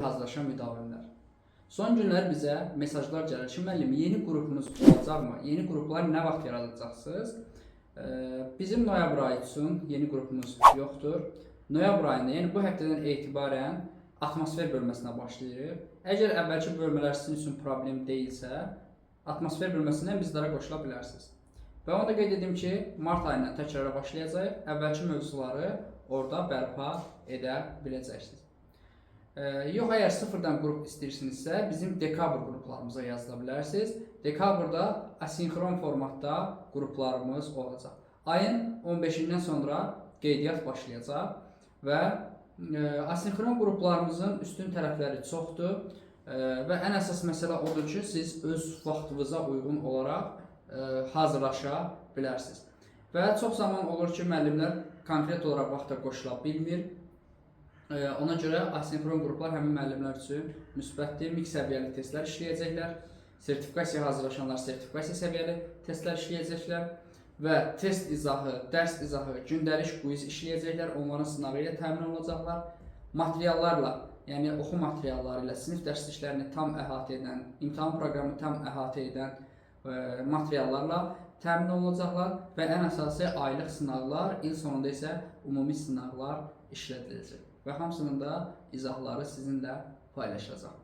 Hazırlaşan müdavimlər. Son günlər bizə mesajlar gəlir ki, müəllim, yeni qrupunuz olacaqmı? Yeni qruplar nə vaxt yaradacaqsınız? Bizim noyabr ayı üçün yeni qrupumuz yoxdur. Noyabr ayında, yəni bu həftədən etibarən atmosfer bölməsinə başlayırıq. Əgər əvvəlki bölmələr sizin üçün problem deyilsə, atmosfer bölməsindən bizlərə qoşula bilərsiniz. Və onu da qeyd edim ki, mart ayından təkrara başlayacaq, əvvəlki mövzuları orada bərpa edə biləcəksiniz. Yox, əgər sıfırdan qrup istəyirsinizsə, bizim dekabr qruplarımıza yazıla bilərsiniz. Dekabrda asinxron formatda qruplarımız olacaq. Ayın 15-dən sonra qeydiyyat başlayacaq və asinxron qruplarımızın üstün tərəfləri çoxdur və ən əsas məsələ odur ki, siz öz vaxtınıza uyğun olaraq hazırlaşa bilərsiniz. Və çox zaman olur ki, müəllimlər konkret olaraq vaxta qoşula bilmir. Ona görə asinxron qruplar həmin müəllimlər üçün müsbətdir. Mix səviyyəli testlər işləyəcəklər. Sertifikasiya hazırlaşanlar sertifikasiya səviyyəli testlər işləyəcəklər. Və test izahı, dərs izahı, gündəlik quiz işləyəcəklər. Onların sınağı ilə təmin olunacaqlar. Materiallarla, yəni oxu materialları ilə sinif dərsliklərini tam əhatə edən, imtahan proqramını tam əhatə edən materiallarla təmin olunacaqlar və ən əsası aylıq sınaqlar, il sonunda isə ümumi sınaqlar işlədiləcək və hamısının da izahları sizinlə paylaşacaq.